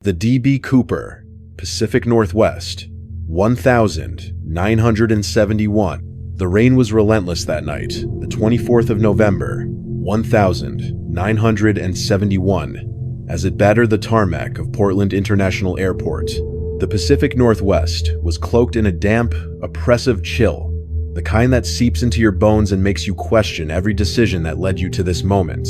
The D.B. Cooper, Pacific Northwest, 1971. The rain was relentless that night, the 24th of November, 1971, as it battered the tarmac of Portland International Airport. The Pacific Northwest was cloaked in a damp, oppressive chill, the kind that seeps into your bones and makes you question every decision that led you to this moment.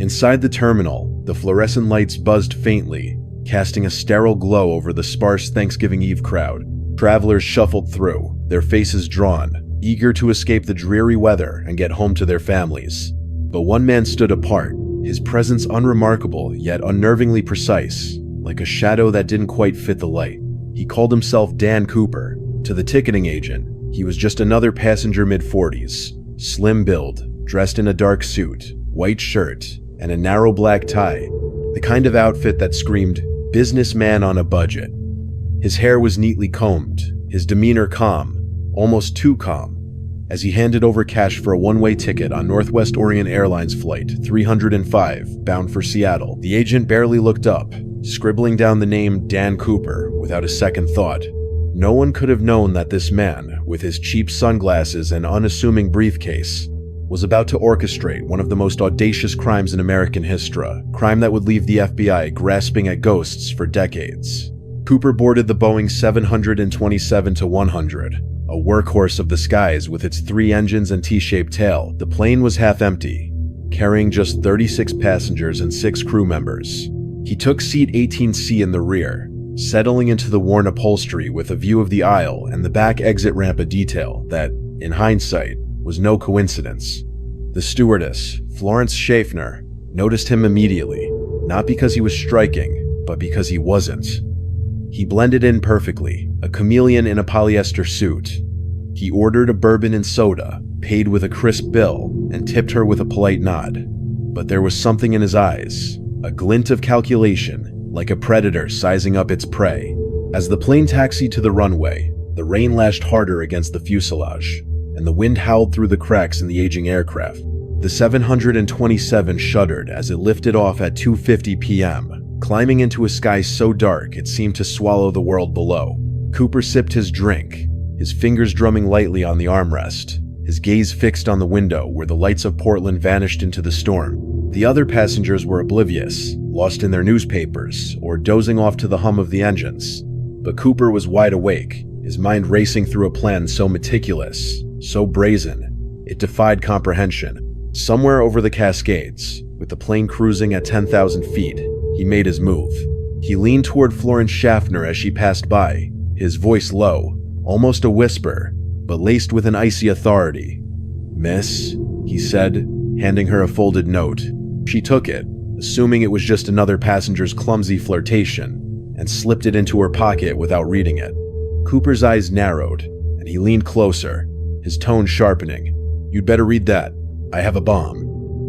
Inside the terminal, the fluorescent lights buzzed faintly, casting a sterile glow over the sparse Thanksgiving Eve crowd. Travelers shuffled through, their faces drawn, eager to escape the dreary weather and get home to their families. But one man stood apart, his presence unremarkable yet unnervingly precise, like a shadow that didn't quite fit the light. He called himself Dan Cooper. To the ticketing agent, he was just another passenger mid-40s, slim build, dressed in a dark suit, white shirt, and a narrow black tie, the kind of outfit that screamed, "businessman on a budget." His hair was neatly combed, his demeanor calm, almost too calm. As he handed over cash for a one-way ticket on Northwest Orient Airlines Flight 305, bound for Seattle, the agent barely looked up, scribbling down the name Dan Cooper without a second thought. No one could have known that this man, with his cheap sunglasses and unassuming briefcase, was about to orchestrate one of the most audacious crimes in American history, a crime that would leave the FBI grasping at ghosts for decades. Cooper boarded the Boeing 727-100, a workhorse of the skies with its 3 engines and T-shaped tail. The plane was half empty, carrying just 36 passengers and 6 crew members. He took seat 18C in the rear, settling into the worn upholstery with a view of the aisle and the back exit ramp, a detail that, in hindsight, was no coincidence. The stewardess, Florence Schaffner, noticed him immediately, not because he was striking, but because he wasn't. He blended in perfectly, a chameleon in a polyester suit. He ordered a bourbon and soda, paid with a crisp bill, and tipped her with a polite nod. But there was something in his eyes, a glint of calculation, like a predator sizing up its prey. As the plane taxied to the runway, the rain lashed harder against the fuselage, and the wind howled through the cracks in the aging aircraft. The 727 shuddered as it lifted off at 2:50 p.m., climbing into a sky so dark it seemed to swallow the world below. Cooper sipped his drink, his fingers drumming lightly on the armrest, his gaze fixed on the window where the lights of Portland vanished into the storm. The other passengers were oblivious, lost in their newspapers, or dozing off to the hum of the engines. But Cooper was wide awake, his mind racing through a plan so meticulous, so brazen, it defied comprehension. Somewhere over the Cascades, with the plane cruising at 10,000 feet, he made his move. He leaned toward Florence Schaffner as she passed by, his voice low, almost a whisper, but laced with an icy authority. "Miss," he said, handing her a folded note. She took it, assuming it was just another passenger's clumsy flirtation, and slipped it into her pocket without reading it. Cooper's eyes narrowed, and he leaned closer, his tone sharpening. "You'd better read that. I have a bomb."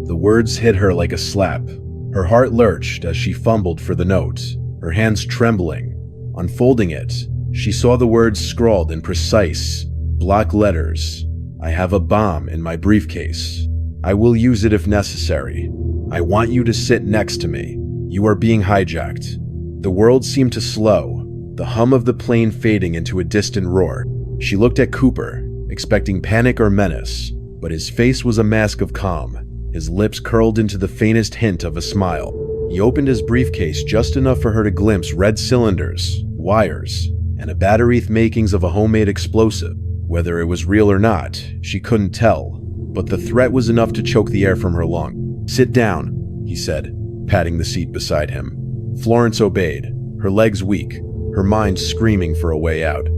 The words hit her like a slap. Her heart lurched as she fumbled for the note, her hands trembling. Unfolding it, she saw the words scrawled in precise, block letters. "I have a bomb in my briefcase. I will use it if necessary. I want you to sit next to me. You are being hijacked." The world seemed to slow, the hum of the plane fading into a distant roar. She looked at Cooper, expecting panic or menace, but his face was a mask of calm, his lips curled into the faintest hint of a smile. He opened his briefcase just enough for her to glimpse red cylinders, wires, and a battery makings of a homemade explosive. Whether it was real or not, she couldn't tell, but the threat was enough to choke the air from her lungs. "Sit down," he said, patting the seat beside him. Florence obeyed, her legs weak, her mind screaming for a way out.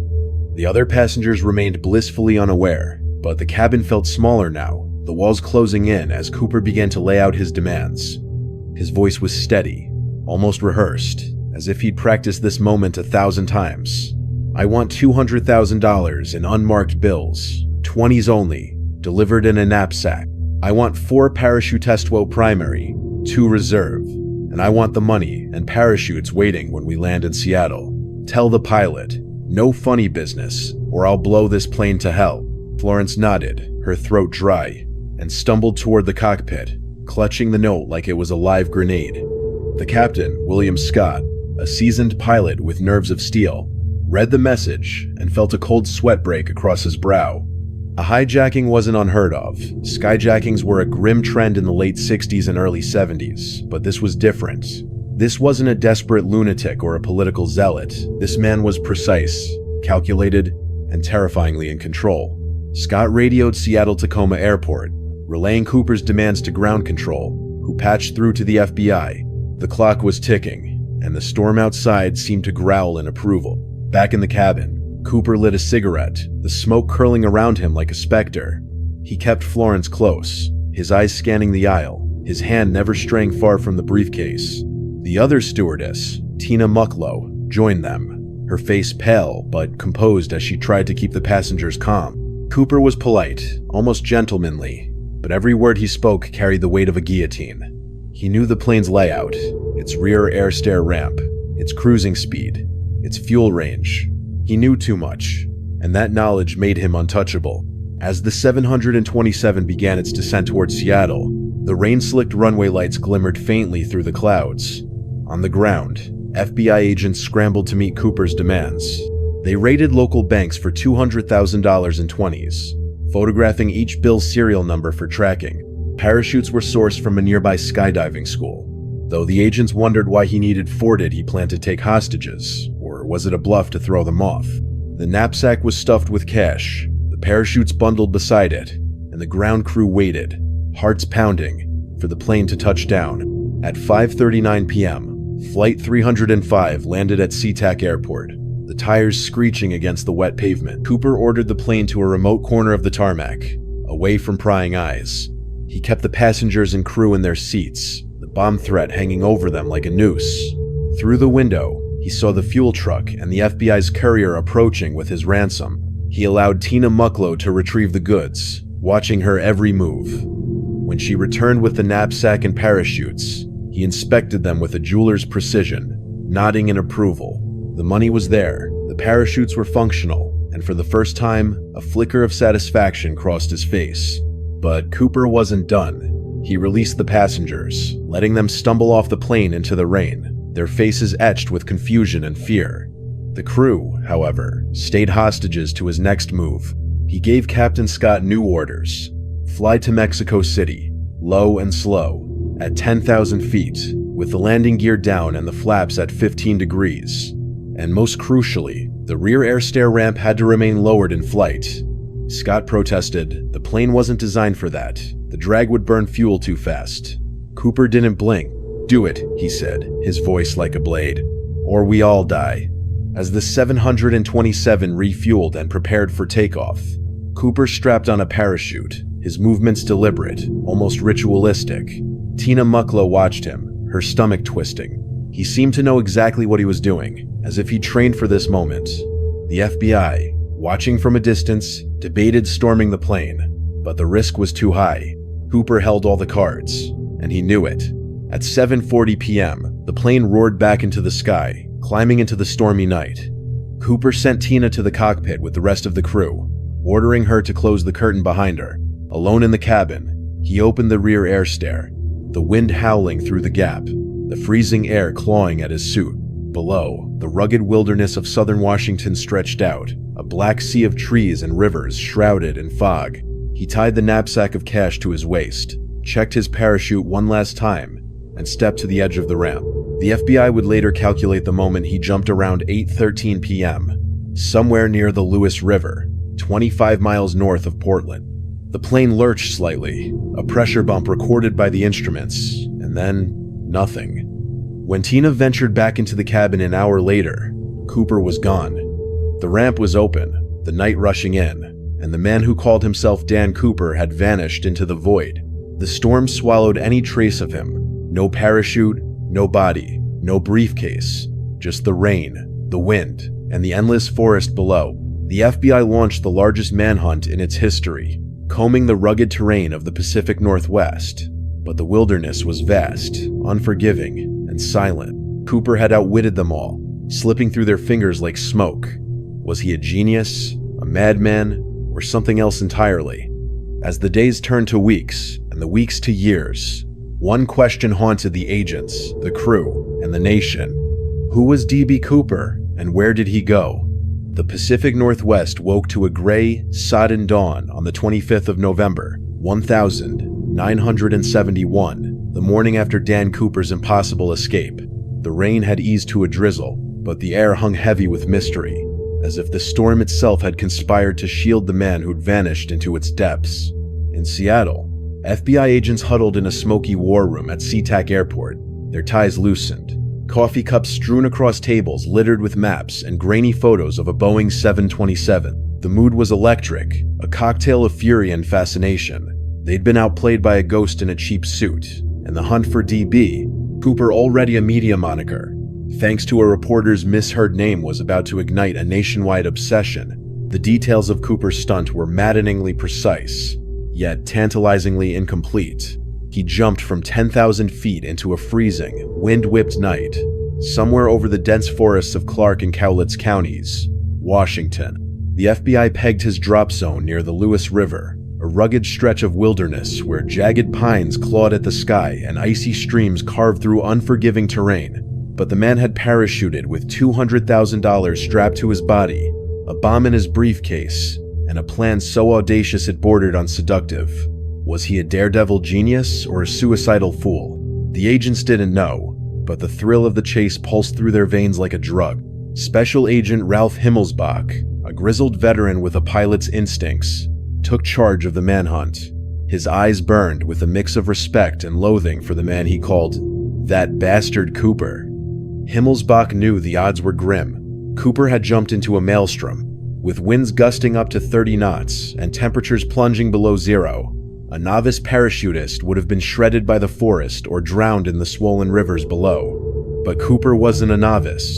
The other passengers remained blissfully unaware, but the cabin felt smaller now, the walls closing in as Cooper began to lay out his demands. His voice was steady, almost rehearsed, as if he'd practiced this moment 1,000 times. "I want $200,000 in unmarked bills, 20s only, delivered in a knapsack. I want 4 parachute test well primary, 2 reserve, and I want the money and parachutes waiting when we land in Seattle. Tell the pilot, no funny business, or I'll blow this plane to hell." Florence nodded, her throat dry, and stumbled toward the cockpit, clutching the note like it was a live grenade. The captain, William Scott, a seasoned pilot with nerves of steel, read the message and felt a cold sweat break across his brow. A hijacking wasn't unheard of. Skyjackings were a grim trend in the late 60s and early 70s, but this was different. This wasn't a desperate lunatic or a political zealot. This man was precise, calculated, and terrifyingly in control. Scott radioed Seattle-Tacoma Airport, relaying Cooper's demands to ground control, who patched through to the FBI. The clock was ticking, and the storm outside seemed to growl in approval. Back in the cabin, Cooper lit a cigarette, the smoke curling around him like a specter. He kept Florence close, his eyes scanning the aisle, his hand never straying far from the briefcase. The other stewardess, Tina Mucklow, joined them, her face pale but composed as she tried to keep the passengers calm. Cooper was polite, almost gentlemanly, but every word he spoke carried the weight of a guillotine. He knew the plane's layout, its rear air stair ramp, its cruising speed, its fuel range. He knew too much, and that knowledge made him untouchable. As the 727 began its descent towards Seattle, the rain-slicked runway lights glimmered faintly through the clouds. On the ground, FBI agents scrambled to meet Cooper's demands. They raided local banks for $200,000 in 20s, photographing each bill's serial number for tracking. Parachutes were sourced from a nearby skydiving school, though the agents wondered why he needed 4 did he plan to take hostages, or was it a bluff to throw them off? The knapsack was stuffed with cash, the parachutes bundled beside it, and the ground crew waited, hearts pounding, for the plane to touch down. At 5:39 p.m., Flight 305 landed at SeaTac Airport, the tires screeching against the wet pavement. Cooper ordered the plane to a remote corner of the tarmac, away from prying eyes. He kept the passengers and crew in their seats, the bomb threat hanging over them like a noose. Through the window, he saw the fuel truck and the FBI's courier approaching with his ransom. He allowed Tina Mucklow to retrieve the goods, watching her every move. When she returned with the knapsack and parachutes, he inspected them with a jeweler's precision, nodding in approval. The money was there, the parachutes were functional, and for the first time, a flicker of satisfaction crossed his face. But Cooper wasn't done. He released the passengers, letting them stumble off the plane into the rain, their faces etched with confusion and fear. The crew, however, stayed hostages to his next move. He gave Captain Scott new orders: fly to Mexico City, low and slow, at 10,000 feet, with the landing gear down and the flaps at 15 degrees. And most crucially, the rear air stair ramp had to remain lowered in flight. Scott protested. The plane wasn't designed for that. The drag would burn fuel too fast. Cooper didn't blink. "Do it," he said, his voice like a blade, "or we all die." As the 727 refueled and prepared for takeoff, Cooper strapped on a parachute, his movements deliberate, almost ritualistic. Tina Mucklow watched him, her stomach twisting. He seemed to know exactly what he was doing, as if he trained for this moment. The FBI, watching from a distance, debated storming the plane, but the risk was too high. Cooper held all the cards, and he knew it. At 7:40 p.m., the plane roared back into the sky, climbing into the stormy night. Cooper sent Tina to the cockpit with the rest of the crew, ordering her to close the curtain behind her. Alone in the cabin, he opened the rear air stair, the wind howling through the gap, the freezing air clawing at his suit. Below, the rugged wilderness of southern Washington stretched out, a black sea of trees and rivers shrouded in fog. He tied the knapsack of cash to his waist, checked his parachute one last time, and stepped to the edge of the ramp. The FBI would later calculate the moment he jumped around 8:13 p.m., somewhere near the Lewis River, 25 miles north of Portland. The plane lurched slightly, a pressure bump recorded by the instruments, and then nothing. When Tina ventured back into the cabin an hour later, Cooper was gone. The ramp was open, the night rushing in, and the man who called himself Dan Cooper had vanished into the void. The storm swallowed any trace of him. No parachute, no body, no briefcase, just the rain, the wind, and the endless forest below. The FBI launched the largest manhunt in its history, combing the rugged terrain of the Pacific Northwest. But the wilderness was vast, unforgiving, and silent. Cooper had outwitted them all, slipping through their fingers like smoke. Was he a genius, a madman, or something else entirely? As the days turned to weeks, and the weeks to years, one question haunted the agents, the crew, and the nation. Who was D.B. Cooper, and where did he go? The Pacific Northwest woke to a gray, sodden dawn on the 25th of November, 1971, the morning after Dan Cooper's impossible escape. The rain had eased to a drizzle, but the air hung heavy with mystery, as if the storm itself had conspired to shield the man who'd vanished into its depths. In Seattle, FBI agents huddled in a smoky war room at SeaTac Airport, their ties loosened, coffee cups strewn across tables littered with maps and grainy photos of a Boeing 727. The mood was electric, a cocktail of fury and fascination. They'd been outplayed by a ghost in a cheap suit, and the hunt for D.B., Cooper, already a media moniker, thanks to a reporter's misheard name, was about to ignite a nationwide obsession. The details of Cooper's stunt were maddeningly precise, yet tantalizingly incomplete. He jumped from 10,000 feet into a freezing, wind-whipped night, somewhere over the dense forests of Clark and Cowlitz counties, Washington. The FBI pegged his drop zone near the Lewis River, a rugged stretch of wilderness where jagged pines clawed at the sky and icy streams carved through unforgiving terrain. But the man had parachuted with $200,000 strapped to his body, a bomb in his briefcase, and a plan so audacious it bordered on seductive. Was he a daredevil genius or a suicidal fool? The agents didn't know, but the thrill of the chase pulsed through their veins like a drug. Special Agent Ralph Himmelsbach, a grizzled veteran with a pilot's instincts, took charge of the manhunt. His eyes burned with a mix of respect and loathing for the man he called that bastard Cooper. Himmelsbach knew the odds were grim. Cooper had jumped into a maelstrom, with winds gusting up to 30 knots and temperatures plunging below zero. A novice parachutist would have been shredded by the forest or drowned in the swollen rivers below. But Cooper wasn't a novice.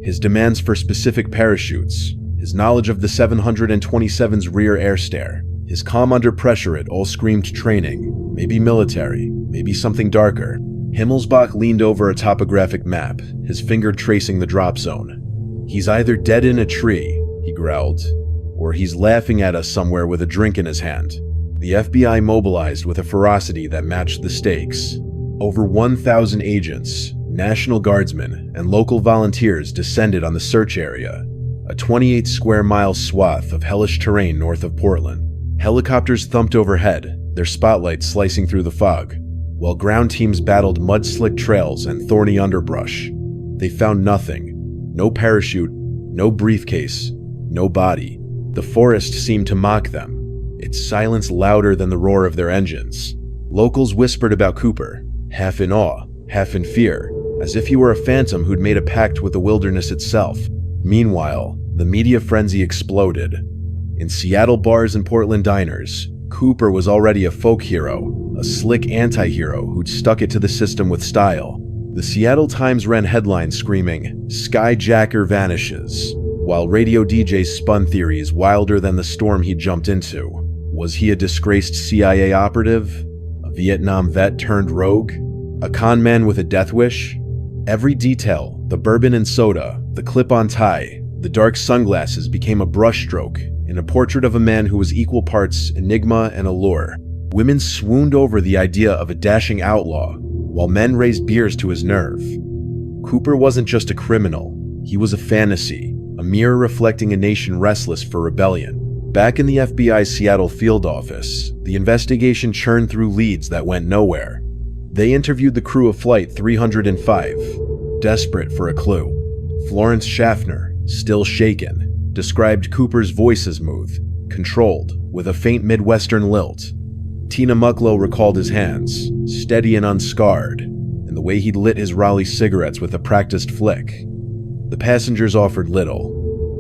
His demands for specific parachutes, his knowledge of the 727's rear air stair, his calm under pressure, it all screamed training, maybe military, maybe something darker. Himmelsbach leaned over a topographic map, his finger tracing the drop zone. "He's either dead in a tree," he growled, "or he's laughing at us somewhere with a drink in his hand." The FBI mobilized with a ferocity that matched the stakes. Over 1,000 agents, National Guardsmen, and local volunteers descended on the search area, a 28-square-mile swath of hellish terrain north of Portland. Helicopters thumped overhead, their spotlights slicing through the fog, while ground teams battled mud-slick trails and thorny underbrush. They found nothing. No parachute, no briefcase, no body. The forest seemed to mock them, its silence louder than the roar of their engines. Locals whispered about Cooper, half in awe, half in fear, as if he were a phantom who'd made a pact with the wilderness itself. Meanwhile, the media frenzy exploded. In Seattle bars and Portland diners, Cooper was already a folk hero, a slick anti-hero who'd stuck it to the system with style. The Seattle Times ran headlines screaming, "Skyjacker vanishes," while radio DJs spun theories wilder than the storm he'd jumped into. Was he a disgraced CIA operative? A Vietnam vet turned rogue? A con man with a death wish? Every detail, the bourbon and soda, the clip-on tie, the dark sunglasses became a brushstroke in a portrait of a man who was equal parts enigma and allure. Women swooned over the idea of a dashing outlaw, while men raised beers to his nerve. Cooper wasn't just a criminal, he was a fantasy, a mirror reflecting a nation restless for rebellion. Back in the FBI's Seattle field office, the investigation churned through leads that went nowhere. They interviewed the crew of Flight 305, desperate for a clue. Florence Schaffner, still shaken, described Cooper's voice as smooth, controlled, with a faint Midwestern lilt. Tina Mucklow recalled his hands, steady and unscarred, and the way he'd lit his Raleigh cigarettes with a practiced flick. The passengers offered little.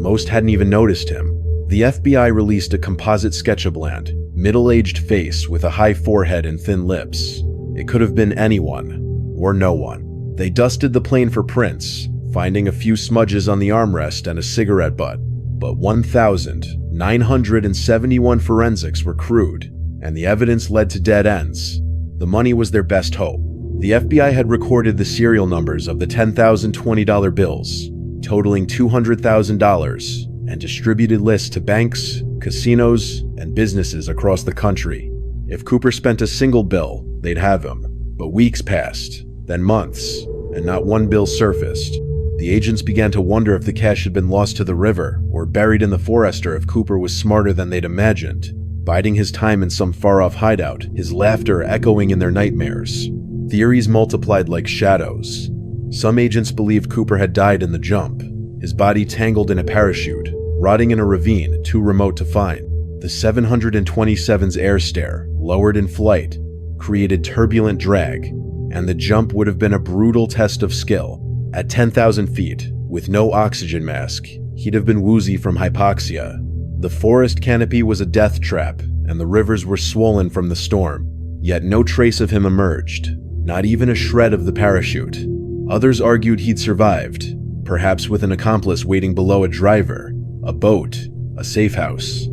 Most hadn't even noticed him. The FBI released a composite sketch of Bland, middle-aged face with a high forehead and thin lips. It could have been anyone, or no one. They dusted the plane for prints, finding a few smudges on the armrest and a cigarette butt. But 1,971 forensics were crude, and the evidence led to dead ends. The money was their best hope. The FBI had recorded the serial numbers of the $10,020 bills, totaling $200,000, and distributed lists to banks, casinos, and businesses across the country. If Cooper spent a single bill, they'd have him. But weeks passed, then months, and not one bill surfaced. The agents began to wonder if the cash had been lost to the river or buried in the forest, or if Cooper was smarter than they'd imagined, biding his time in some far-off hideout, his laughter echoing in their nightmares. Theories multiplied like shadows. Some agents believed Cooper had died in the jump, his body tangled in a parachute, rotting in a ravine too remote to find. The 727's air stair, lowered in flight, created turbulent drag, and the jump would have been a brutal test of skill. At 10,000 feet, with no oxygen mask, he'd have been woozy from hypoxia. The forest canopy was a death trap, and the rivers were swollen from the storm. Yet no trace of him emerged, not even a shred of the parachute. Others argued he'd survived, perhaps with an accomplice waiting below, a driver, a boat, a safe house.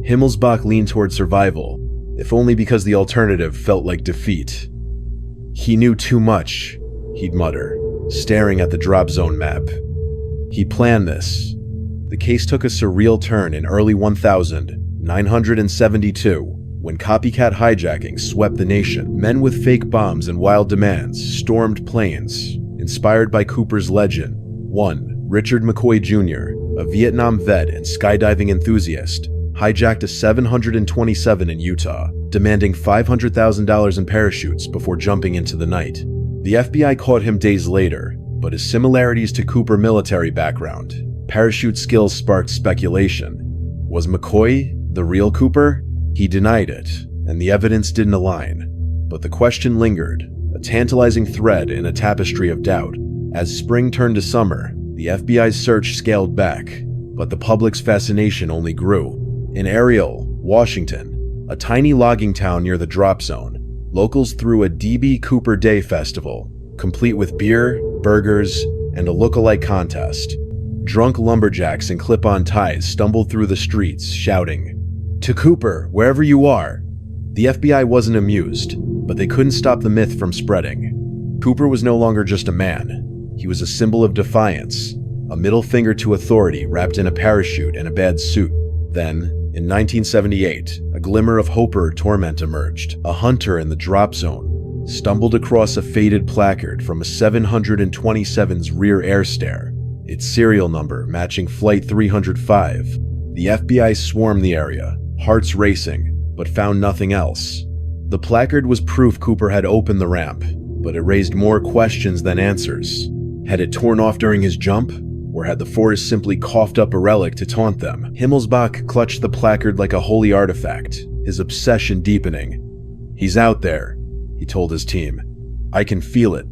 Himmelsbach leaned toward survival, if only because the alternative felt like defeat. He knew too much, he'd mutter, staring at the drop zone map. He planned this. The case took a surreal turn in early 1972, when copycat hijacking swept the nation. Men with fake bombs and wild demands stormed planes, inspired by Cooper's legend. One, Richard McCoy Jr., a Vietnam vet and skydiving enthusiast, hijacked a 727 in Utah, demanding $500,000 in parachutes before jumping into the night. The FBI caught him days later, but his similarities to Cooper's military background, parachute skills sparked speculation. Was McCoy the real Cooper? He denied it, and the evidence didn't align. But the question lingered, a tantalizing thread in a tapestry of doubt. As spring turned to summer, the FBI's search scaled back, but the public's fascination only grew. In Ariel, Washington, a tiny logging town near the drop zone, locals threw a D.B. Cooper Day festival, complete with beer, burgers, and a look-alike contest. Drunk lumberjacks in clip-on ties stumbled through the streets, shouting, "To Cooper, wherever you are!" The FBI wasn't amused, but they couldn't stop the myth from spreading. Cooper was no longer just a man. He was a symbol of defiance, a middle finger to authority wrapped in a parachute and a bad suit. Then, in 1978, a glimmer of hope or torment emerged. A hunter in the drop zone stumbled across a faded placard from a 727's rear air stair, its serial number matching Flight 305. The FBI swarmed the area, hearts racing, but found nothing else. The placard was proof Cooper had opened the ramp, but it raised more questions than answers. Had it torn off during his jump? Or had the forest simply coughed up a relic to taunt them? Himmelsbach clutched the placard like a holy artifact, his obsession deepening. "He's out there," he told his team. "I can feel it."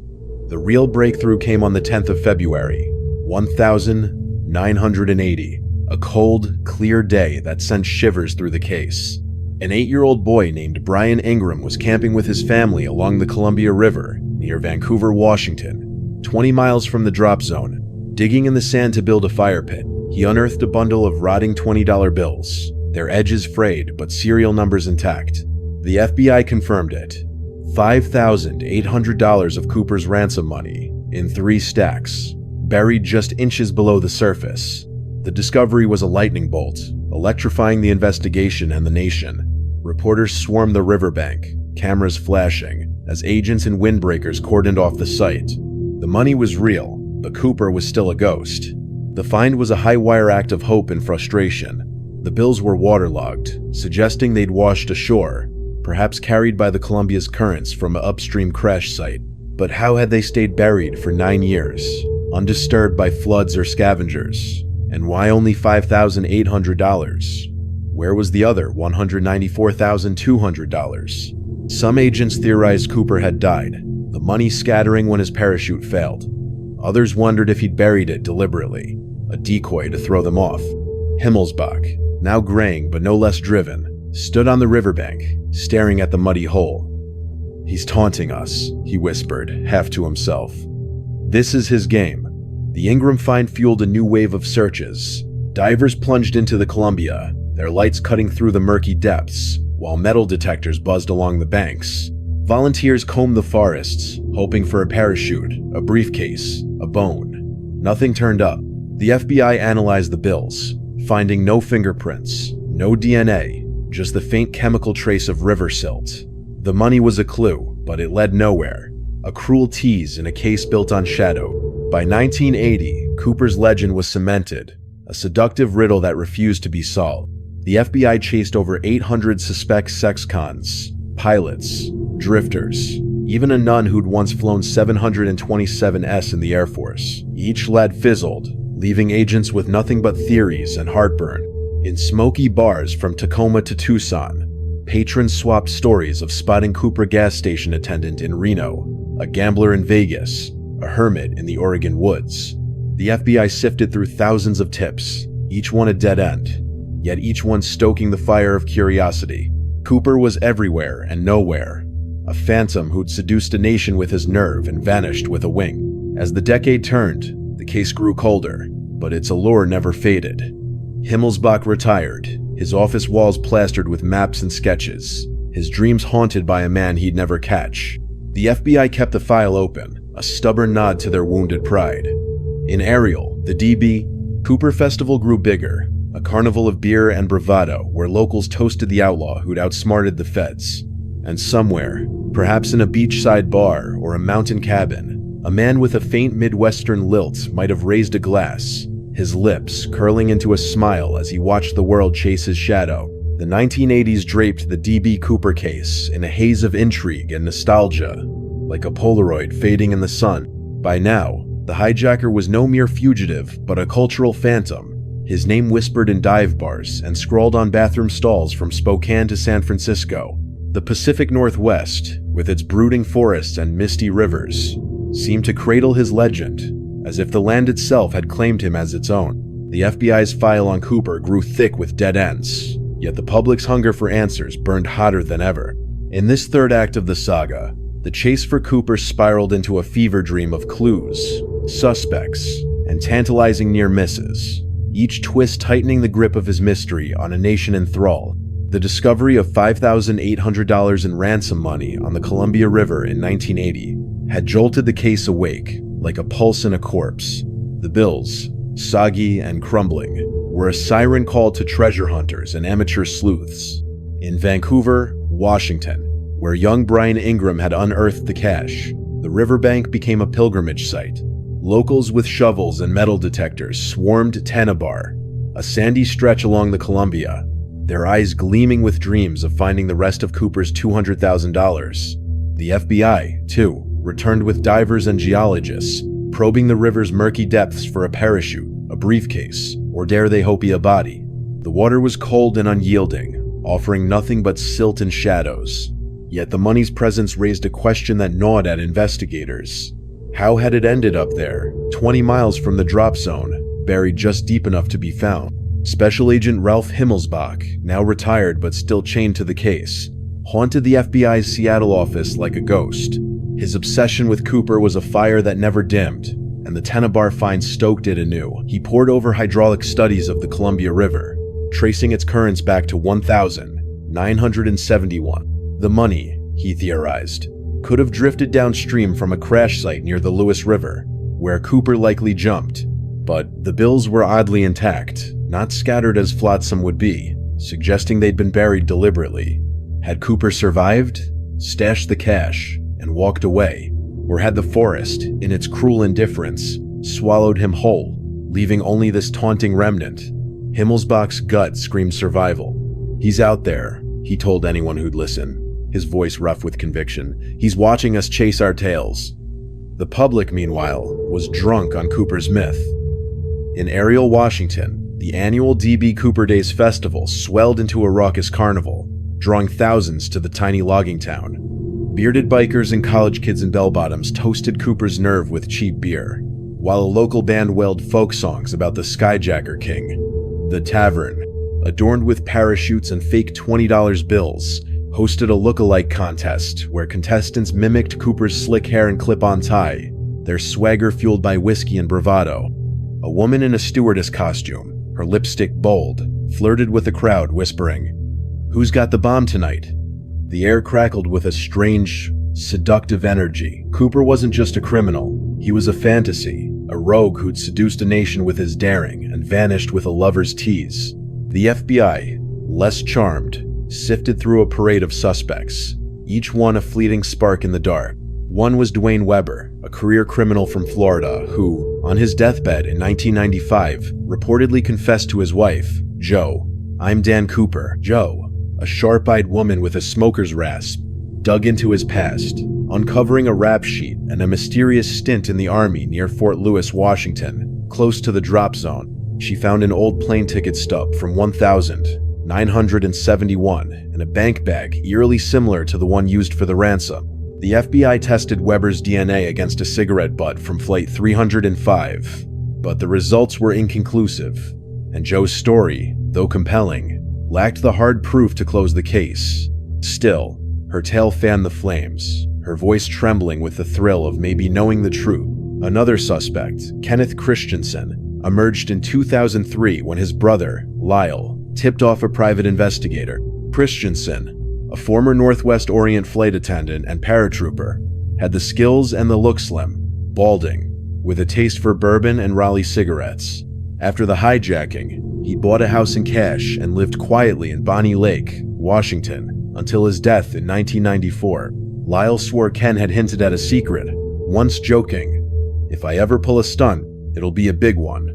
The real breakthrough came on the 10th of February, 1980, a cold, clear day that sent shivers through the case. An 8-year-old boy named Brian Ingram was camping with his family along the Columbia River near Vancouver, Washington, 20 miles from the drop zone. Digging in the sand to build a fire pit, he unearthed a bundle of rotting $20 bills, their edges frayed but serial numbers intact. The FBI confirmed it. $5,800 of Cooper's ransom money, in 3 stacks, buried just inches below the surface. The discovery was a lightning bolt, electrifying the investigation and the nation. Reporters swarmed the riverbank, cameras flashing, as agents and windbreakers cordoned off the site. The money was real, but Cooper was still a ghost. The find was a high-wire act of hope and frustration. The bills were waterlogged, suggesting they'd washed ashore, perhaps carried by the Columbia's currents from an upstream crash site. But how had they stayed buried for 9 years, undisturbed by floods or scavengers? And why only $5,800? Where was the other $194,200? Some agents theorized Cooper had died, the money scattering when his parachute failed. Others wondered if he'd buried it deliberately, a decoy to throw them off. Himmelsbach, now graying but no less driven, stood on the riverbank, staring at the muddy hole. "He's taunting us," he whispered, half to himself. This is his game. The Ingram find fueled a new wave of searches. Divers plunged into the Columbia, their lights cutting through the murky depths, while metal detectors buzzed along the banks. Volunteers combed the forests, hoping for a parachute, a briefcase, a bone. Nothing turned up. The FBI analyzed the bills, finding no fingerprints, no DNA, just the faint chemical trace of river silt. The money was a clue, but it led nowhere. A cruel tease in a case built on shadow. By 1980, Cooper's legend was cemented, a seductive riddle that refused to be solved. The FBI chased over 800 suspect sex-cons, pilots, drifters, even a nun who'd once flown 727S in the Air Force. Each lead fizzled, leaving agents with nothing but theories and heartburn. In smoky bars from Tacoma to Tucson, patrons swapped stories of spotting Cooper gas station attendant in Reno, a gambler in Vegas, a hermit in the Oregon woods. The FBI sifted through thousands of tips, each one a dead end, yet each one stoking the fire of curiosity. Cooper was everywhere and nowhere, a phantom who'd seduced a nation with his nerve and vanished with a wing. As the decade turned, the case grew colder, but its allure never faded. Himmelsbach retired, his office walls plastered with maps and sketches, his dreams haunted by a man he'd never catch. The FBI kept the file open, a stubborn nod to their wounded pride. In Ariel, the DB, Cooper Festival grew bigger, a carnival of beer and bravado where locals toasted the outlaw who'd outsmarted the feds. And somewhere, perhaps in a beachside bar or a mountain cabin, a man with a faint Midwestern lilt might have raised a glass, his lips curling into a smile as he watched the world chase his shadow. The 1980s draped the D.B. Cooper case in a haze of intrigue and nostalgia, like a Polaroid fading in the sun. By now, the hijacker was no mere fugitive, but a cultural phantom, his name whispered in dive bars and scrawled on bathroom stalls from Spokane to San Francisco. The Pacific Northwest, with its brooding forests and misty rivers, seemed to cradle his legend, as if the land itself had claimed him as its own. The FBI's file on Cooper grew thick with dead ends, yet the public's hunger for answers burned hotter than ever. In this third act of the saga, the chase for Cooper spiraled into a fever dream of clues, suspects, and tantalizing near misses, each twist tightening the grip of his mystery on a nation in thrall. The discovery of $5,800 in ransom money on the Columbia River in 1980 had jolted the case awake, like a pulse in a corpse. The bills, soggy and crumbling, were a siren call to treasure hunters and amateur sleuths. In Vancouver, Washington, where young Brian Ingram had unearthed the cache, the riverbank became a pilgrimage site. Locals with shovels and metal detectors swarmed Tanabar, a sandy stretch along the Columbia, their eyes gleaming with dreams of finding the rest of Cooper's $200,000. The FBI, too, returned with divers and geologists, probing the river's murky depths for a parachute, a briefcase, or dare they hope a body. The water was cold and unyielding, offering nothing but silt and shadows. Yet the money's presence raised a question that gnawed at investigators. How had it ended up there, 20 miles from the drop zone, buried just deep enough to be found? Special Agent Ralph Himmelsbach, now retired but still chained to the case, haunted the FBI's Seattle office like a ghost. His obsession with Cooper was a fire that never dimmed, and the Tanabar find stoked it anew. He pored over hydraulic studies of the Columbia River, tracing its currents back to 1971. The money, he theorized, could have drifted downstream from a crash site near the Lewis River, where Cooper likely jumped. But the bills were oddly intact, not scattered as flotsam would be, suggesting they'd been buried deliberately. Had Cooper survived, stashed the cash, and walked away? Or had the forest, in its cruel indifference, swallowed him whole, leaving only this taunting remnant? Himmelsbach's gut screamed survival. "He's out there," he told anyone who'd listen, his voice rough with conviction. "He's watching us chase our tails." The public, meanwhile, was drunk on Cooper's myth. In Ariel, Washington, the annual D.B. Cooper Days Festival swelled into a raucous carnival, drawing thousands to the tiny logging town. Bearded bikers and college kids in bell-bottoms toasted Cooper's nerve with cheap beer, while a local band wailed folk songs about the Skyjacker King. The tavern, adorned with parachutes and fake $20 bills, hosted a look-alike contest where contestants mimicked Cooper's slick hair and clip-on tie, their swagger fueled by whiskey and bravado. A woman in a stewardess costume, her lipstick bold, flirted with the crowd, whispering, "Who's got the bomb tonight?" The air crackled with a strange, seductive energy. Cooper wasn't just a criminal, he was a fantasy, a rogue who'd seduced a nation with his daring and vanished with a lover's tease. The FBI, less charmed, sifted through a parade of suspects, each one a fleeting spark in the dark. One was Dwayne Weber, a a career criminal from Florida who, on his deathbed in 1995, reportedly confessed to his wife, Joe, "I'm Dan Cooper." Joe, a sharp-eyed woman with a smoker's rasp, dug into his past, uncovering a rap sheet and a mysterious stint in the Army near Fort Lewis, Washington, close to the drop zone. She found an old plane ticket stub from 1971 in a bank bag eerily similar to the one used for the ransom. The FBI tested Weber's DNA against a cigarette butt from Flight 305, but the results were inconclusive, and Joe's story, though compelling, lacked the hard proof to close the case. Still, her tale fanned the flames, her voice trembling with the thrill of maybe knowing the truth. Another suspect, Kenneth Christensen, emerged in 2003 when his brother, Lyle, tipped off a private investigator. Christensen, a former Northwest Orient flight attendant and paratrooper, had the skills and the look slim, balding, with a taste for bourbon and Raleigh cigarettes. After the hijacking, he bought a house in cash and lived quietly in Bonnie Lake, Washington, until his death in 1994. Lyle swore Ken had hinted at a secret, once joking, "If I ever pull a stunt, it'll be a big one."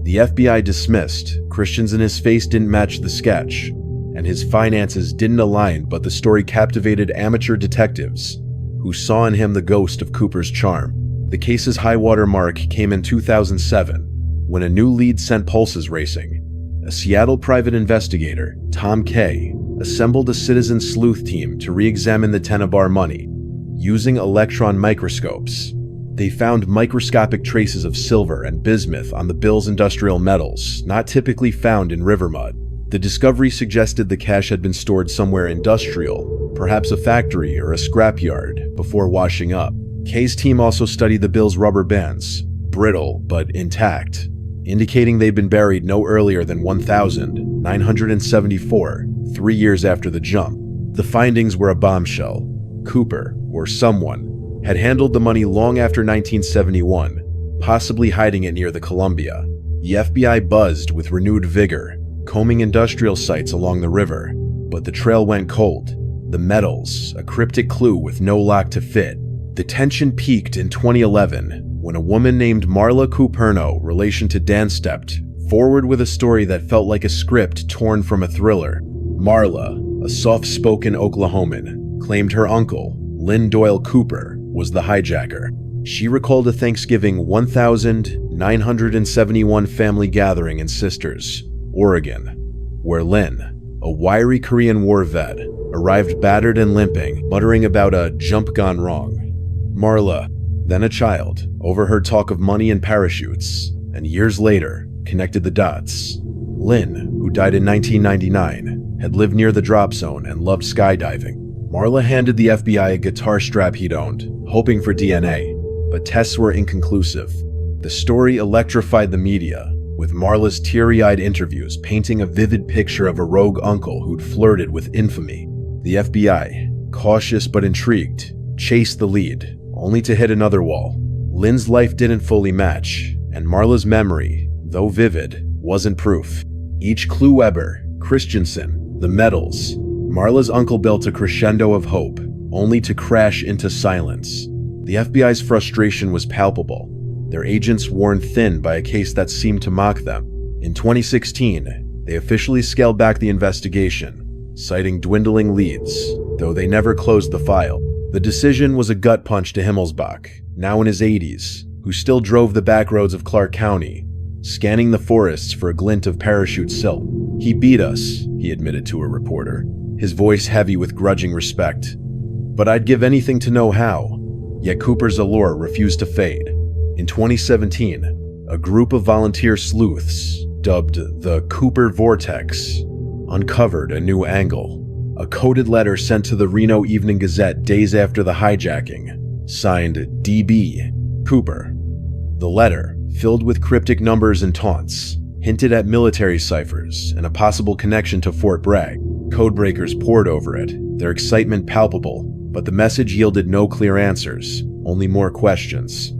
The FBI dismissed. Christensen's face didn't match the sketch, and his finances didn't align, but the story captivated amateur detectives who saw in him the ghost of Cooper's charm. The case's high-water mark came in 2007, when a new lead sent pulses racing. A Seattle private investigator, Tom Kay, assembled a citizen sleuth team to re-examine the Tenebar money. Using electron microscopes, they found microscopic traces of silver and bismuth on the bill's industrial metals, not typically found in river mud. The discovery suggested the cash had been stored somewhere industrial, perhaps a factory or a scrapyard, before washing up. Kay's team also studied the bill's rubber bands, brittle but intact, indicating they'd been buried no earlier than 1974, 3 years after the jump. The findings were a bombshell. Cooper, or someone, had handled the money long after 1971, possibly hiding it near the Columbia. The FBI buzzed with renewed vigor, combing industrial sites along the river, but the trail went cold. The metals, a cryptic clue with no lock to fit. The tension peaked in 2011 when a woman named Marla Cuperno, relation to Dan, stepped forward with a story that felt like a script torn from a thriller. Marla, a soft-spoken Oklahoman, claimed her uncle, Lynn Doyle Cooper, was the hijacker. She recalled a Thanksgiving 1971 family gathering in Sisters, Oregon, where Lynn, a wiry Korean War vet, arrived battered and limping, muttering about a jump gone wrong. Marla, then a child, overheard talk of money and parachutes, and years later, connected the dots. Lynn, who died in 1999, had lived near the drop zone and loved skydiving. Marla handed the FBI a guitar strap he'd owned, hoping for DNA, but tests were inconclusive. The story electrified the media, with Marla's teary-eyed interviews painting a vivid picture of a rogue uncle who'd flirted with infamy. The FBI, cautious but intrigued, chased the lead, only to hit another wall. Lynn's life didn't fully match, and Marla's memory, though vivid, wasn't proof. Each clue Weber, Christensen, the metals, Marla's uncle built a crescendo of hope, only to crash into silence. The FBI's frustration was palpable, their agents worn thin by a case that seemed to mock them. In 2016, they officially scaled back the investigation, citing dwindling leads, though they never closed the file. The decision was a gut punch to Himmelsbach, now in his 80s, who still drove the back roads of Clark County, scanning the forests for a glint of parachute silk. "He beat us," he admitted to a reporter, his voice heavy with grudging respect. "But I'd give anything to know how." Yet Cooper's allure refused to fade. In 2017, a group of volunteer sleuths, dubbed the Cooper Vortex, uncovered a new angle. A coded letter sent to the Reno Evening Gazette days after the hijacking, signed DB Cooper. The letter, filled with cryptic numbers and taunts, hinted at military ciphers and a possible connection to Fort Bragg. Codebreakers pored over it, their excitement palpable, but the message yielded no clear answers, only more questions.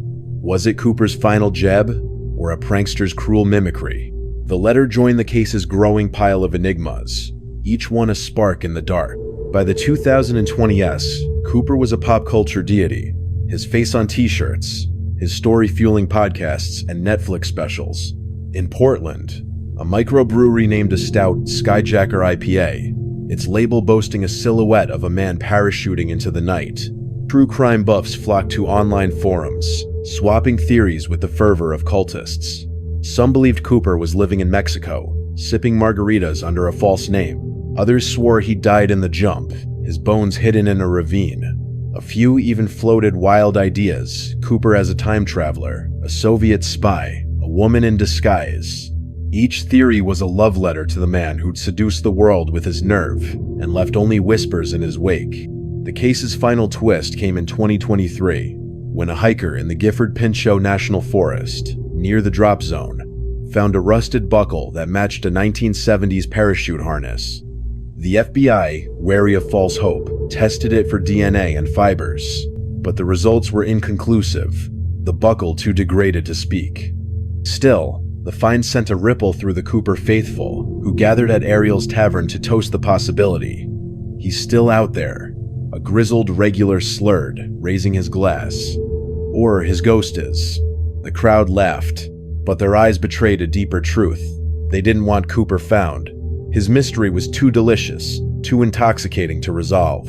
Was it Cooper's final jab, or a prankster's cruel mimicry? The letter joined the case's growing pile of enigmas, each one a spark in the dark. By the 2020s, Cooper was a pop culture deity. his face on t-shirts, his story fueling podcasts and Netflix specials. In Portland, a microbrewery named a stout Skyjacker IPA, its label boasting a silhouette of a man parachuting into the night. True crime buffs flocked to online forums, swapping theories with the fervor of cultists. Some believed Cooper was living in Mexico, sipping margaritas under a false name. Others swore he died in the jump, his bones hidden in a ravine. A few even floated wild ideas: Cooper as a time traveler, a Soviet spy, a woman in disguise. Each theory was a love letter to the man who'd seduced the world with his nerve and left only whispers in his wake. The case's final twist came in 2023, when a hiker in the Gifford-Pinchot National Forest, near the drop zone, found a rusted buckle that matched a 1970s parachute harness. The FBI, wary of false hope, tested it for DNA and fibers, but the results were inconclusive, the buckle too degraded to speak. Still, the find sent a ripple through the Cooper faithful, who gathered at Ariel's tavern to toast the possibility. He's still out there, a grizzled regular slurred, raising his glass. Or his ghost is. The crowd laughed, but their eyes betrayed a deeper truth. They didn't want Cooper found. His mystery was too delicious, too intoxicating to resolve.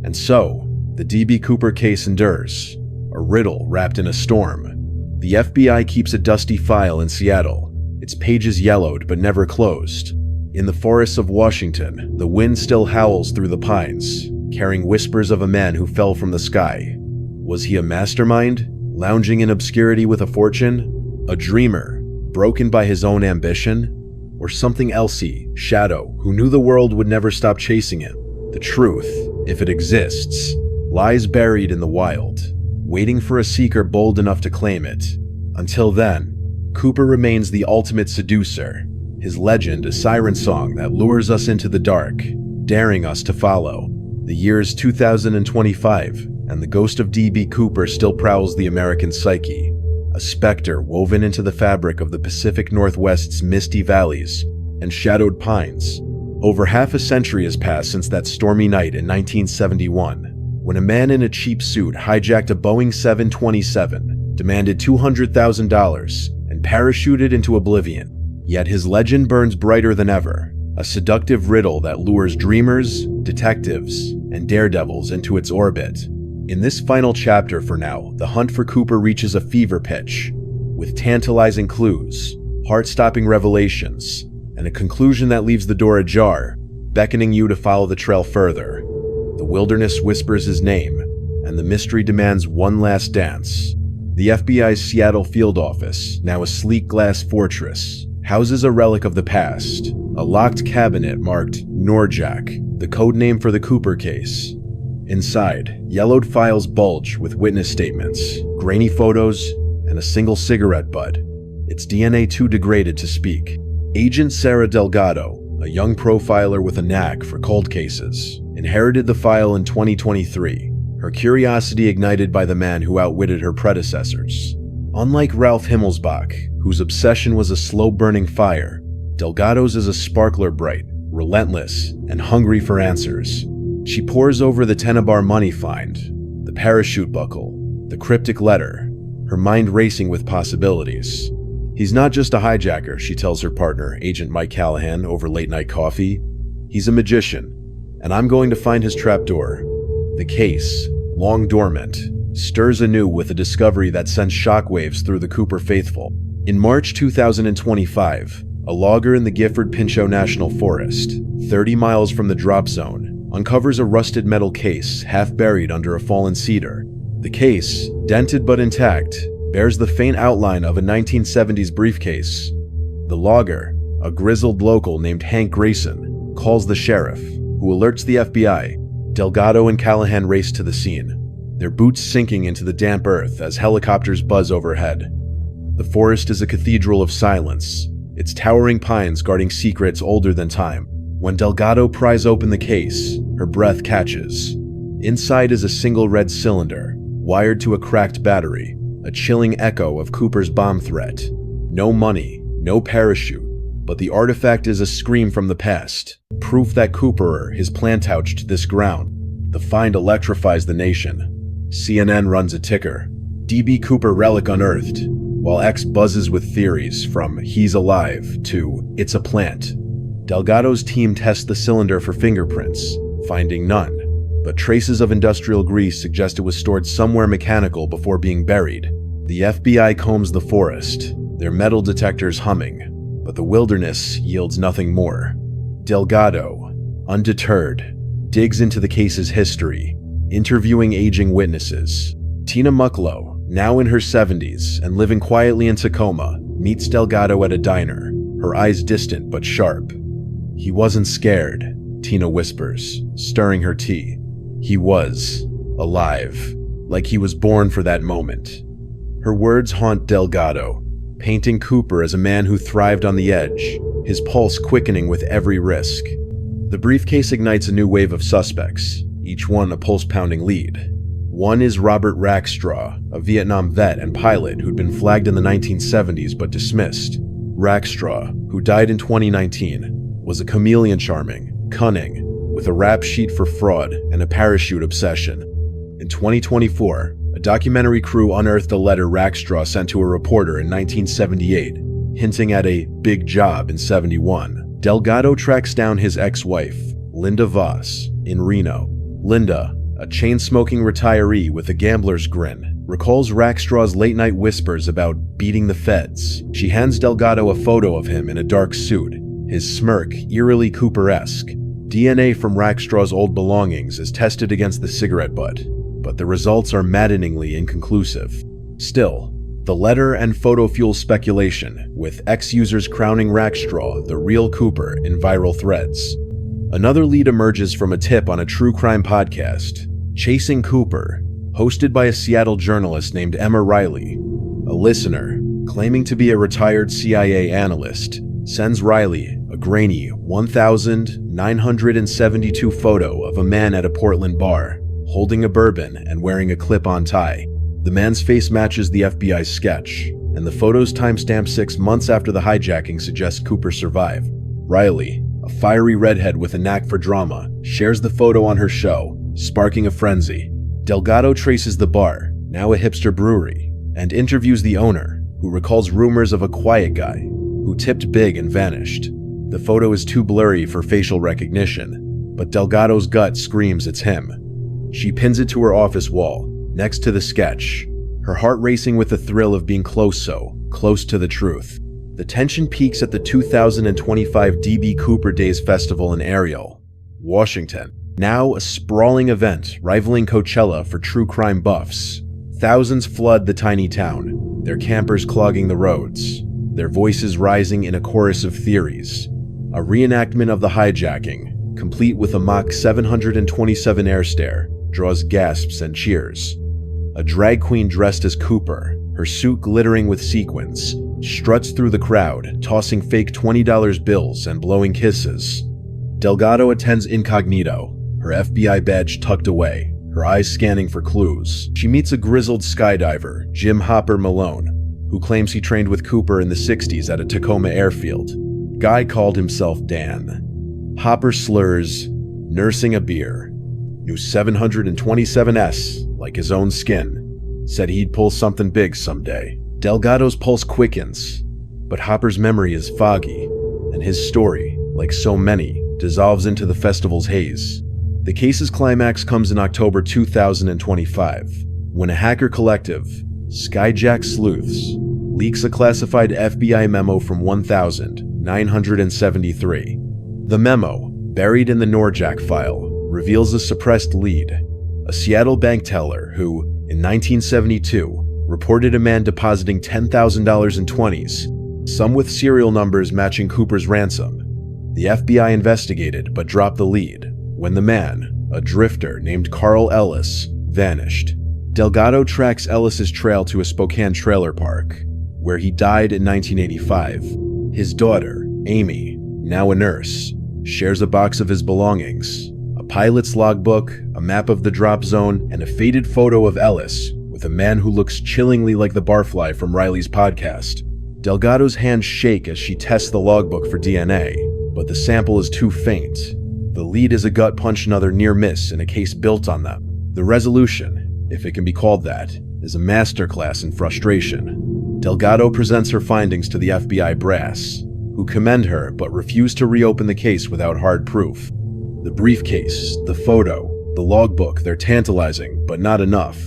And so, the D.B. Cooper case endures, a riddle wrapped in a storm. The FBI keeps a dusty file in Seattle, its pages yellowed but never closed. In the forests of Washington, the wind still howls through the pines, carrying whispers of a man who fell from the sky. Was he a mastermind, lounging in obscurity with a fortune? A dreamer, broken by his own ambition? Or something elsey, shadow, who knew the world would never stop chasing him? The truth, if it exists, lies buried in the wild, waiting for a seeker bold enough to claim it. Until then, Cooper remains the ultimate seducer, his legend a siren song that lures us into the dark, daring us to follow. The year is 2025, and the ghost of D.B. Cooper still prowls the American psyche, a specter woven into the fabric of the Pacific Northwest's misty valleys and shadowed pines. Over half a century has passed since that stormy night in 1971, when a man in a cheap suit hijacked a Boeing 727, demanded $200,000, and parachuted into oblivion. Yet his legend burns brighter than ever, a seductive riddle that lures dreamers, detectives, and daredevils into its orbit. In this final chapter for now, the hunt for Cooper reaches a fever pitch, with tantalizing clues, heart-stopping revelations, and a conclusion that leaves the door ajar, beckoning you to follow the trail further. The wilderness whispers his name, and the mystery demands one last dance. The FBI's Seattle field office, now a sleek glass fortress, houses a relic of the past, a locked cabinet marked Norjack, the code name for the Cooper case. Inside, yellowed files bulge with witness statements, grainy photos, and a single cigarette butt, its DNA too degraded to speak. Agent Sarah Delgado, a young profiler with a knack for cold cases, inherited the file in 2023, her curiosity ignited by the man who outwitted her predecessors. Unlike Ralph Himmelsbach, whose obsession was a slow-burning fire, Delgado's is a sparkler bright, relentless, and hungry for answers. She pores over the Tenebar money find, the parachute buckle, the cryptic letter, her mind racing with possibilities. He's not just a hijacker, she tells her partner, Agent Mike Callahan, over late-night coffee. He's a magician, and I'm going to find his trapdoor. The case, long dormant, stirs anew with a discovery that sends shockwaves through the Cooper faithful. In March 2025, a logger in the Gifford-Pinchot National Forest, 30 miles from the drop zone, uncovers a rusted metal case half buried under a fallen cedar. The case, dented but intact, bears the faint outline of a 1970s briefcase. The logger, a grizzled local named Hank Grayson, calls the sheriff, who alerts the FBI. Delgado and Callahan race to the scene, their boots sinking into the damp earth as helicopters buzz overhead. The forest is a cathedral of silence, its towering pines guarding secrets older than time. When Delgado pries open the case, her breath catches. Inside is a single red cylinder, wired to a cracked battery, a chilling echo of Cooper's bomb threat. No money, no parachute, but the artifact is a scream from the past, proof that Cooper has plantouched this ground. The find electrifies the nation. CNN runs a ticker, DB Cooper relic unearthed, while X buzzes with theories from he's alive to it's a plant. Delgado's team tests the cylinder for fingerprints, finding none, but traces of industrial grease suggest it was stored somewhere mechanical before being buried. The FBI combs the forest, their metal detectors humming, but the wilderness yields nothing more. Delgado, undeterred, digs into the case's history, interviewing aging witnesses. Tina Mucklow, now in her 70s and living quietly in Tacoma, meets Delgado at a diner, her eyes distant but sharp. "He wasn't scared," Tina whispers, stirring her tea. "He was alive, like he was born for that moment." Her words haunt Delgado, painting Cooper as a man who thrived on the edge, his pulse quickening with every risk. The briefcase ignites a new wave of suspects, each one a pulse-pounding lead. One is Robert Rackstraw, a Vietnam vet and pilot who'd been flagged in the 1970s but dismissed. Rackstraw, who died in 2019, was a chameleon charming, cunning, with a rap sheet for fraud and a parachute obsession. In 2024, a documentary crew unearthed a letter Rackstraw sent to a reporter in 1978, hinting at a big job in 71. Delgado tracks down his ex-wife, Linda Voss, in Reno. Linda, a chain-smoking retiree with a gambler's grin, recalls Rackstraw's late-night whispers about beating the feds. She hands Delgado a photo of him in a dark suit, his smirk eerily Cooper-esque. DNA from Rackstraw's old belongings is tested against the cigarette butt, but the results are maddeningly inconclusive. Still, the letter and photo fuel speculation, with ex-users crowning Rackstraw the real Cooper in viral threads. Another lead emerges from a tip on a true crime podcast, Chasing Cooper, hosted by a Seattle journalist named Emma Riley. A listener, claiming to be a retired CIA analyst, sends Riley a grainy 1,972 photo of a man at a Portland bar, holding a bourbon and wearing a clip-on tie. The man's face matches the FBI's sketch, and the photo's timestamp 6 months after the hijacking suggests Cooper survived. Riley, a fiery redhead with a knack for drama, shares the photo on her show, sparking a frenzy. Delgado traces the bar, now a hipster brewery, and interviews the owner, who recalls rumors of a quiet guy who tipped big and vanished. The photo is too blurry for facial recognition, but Delgado's gut screams it's him. She pins it to her office wall, next to the sketch, her heart racing with the thrill of being close to the truth. The tension peaks at the 2025 DB Cooper Days Festival in Ariel, Washington, now a sprawling event rivaling Coachella for true crime buffs. Thousands flood the tiny town, their campers clogging the roads, their voices rising in a chorus of theories. A reenactment of the hijacking, complete with a mock 727 air stare, draws gasps and cheers. A drag queen dressed as Cooper, her suit glittering with sequins, struts through the crowd, tossing fake $20 bills and blowing kisses. Delgado attends incognito, her FBI badge tucked away, her eyes scanning for clues. She meets a grizzled skydiver, Jim Hopper Malone, who claims he trained with Cooper in the 60s at a Tacoma airfield. Guy called himself Dan. Hopper slurs, nursing a beer. Knew 727S like his own skin. Said he'd pull something big someday. Delgado's pulse quickens, but Hopper's memory is foggy, and his story, like so many, dissolves into the festival's haze. The case's climax comes in October 2025, when a hacker collective, Skyjack Sleuths, leaks a classified FBI memo from 1973. The memo, buried in the Norjack file, reveals a suppressed lead, a Seattle bank teller who, in 1972, reported a man depositing $10,000 in 20s, some with serial numbers matching Cooper's ransom. The FBI investigated but dropped the lead when the man, a drifter named Carl Ellis, vanished. Delgado tracks Ellis's trail to a Spokane trailer park, where he died in 1985. His daughter, Amy, now a nurse, shares a box of his belongings, a pilot's logbook, a map of the drop zone, and a faded photo of Ellis with a man who looks chillingly like the barfly from Riley's podcast. Delgado's hands shake as she tests the logbook for DNA, but the sample is too faint. The lead is a gut punch, another near miss in a case built on them. The resolution, if it can be called that, is a masterclass in frustration. Delgado presents her findings to the FBI brass, who commend her but refuse to reopen the case without hard proof. The briefcase, the photo, the logbook, they're tantalizing, but not enough.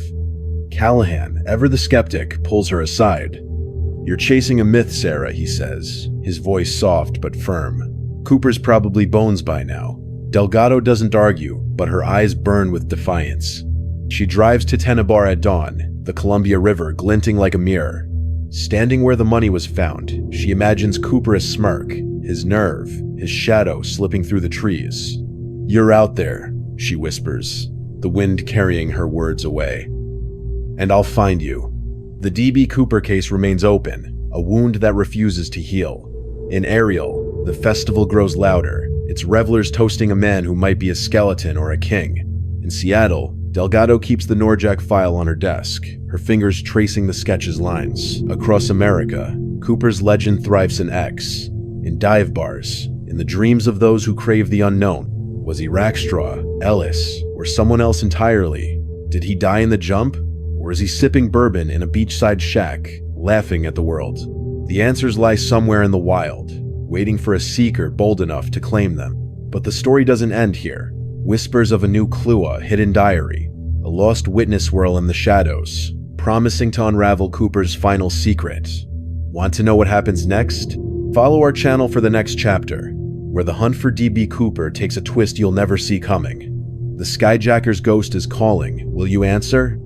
Callahan, ever the skeptic, pulls her aside. "You're chasing a myth, Sarah," he says, his voice soft but firm. "Cooper's probably bones by now." Delgado doesn't argue, but her eyes burn with defiance. She drives to Tenebar at dawn, the Columbia River glinting like a mirror. Standing where the money was found, she imagines Cooper a smirk, his nerve, his shadow slipping through the trees. "You're out there," she whispers, the wind carrying her words away. "And I'll find you." The D.B. Cooper case remains open, a wound that refuses to heal. In Ariel, the festival grows louder, its revelers toasting a man who might be a skeleton or a king. In Seattle, Delgado keeps the Norjack file on her desk, her fingers tracing the sketch's lines. Across America, Cooper's legend thrives in X, in dive bars, in the dreams of those who crave the unknown. Was he Rackstraw, Ellis, or someone else entirely? Did he die in the jump? Or is he sipping bourbon in a beachside shack, laughing at the world? The answers lie somewhere in the wild, waiting for a seeker bold enough to claim them. But the story doesn't end here. Whispers of a new clue, a hidden diary, a lost witness whirl in the shadows, promising to unravel Cooper's final secret. Want to know what happens next? Follow our channel for the next chapter, where the hunt for D.B. Cooper takes a twist you'll never see coming. The Skyjacker's ghost is calling. Will you answer?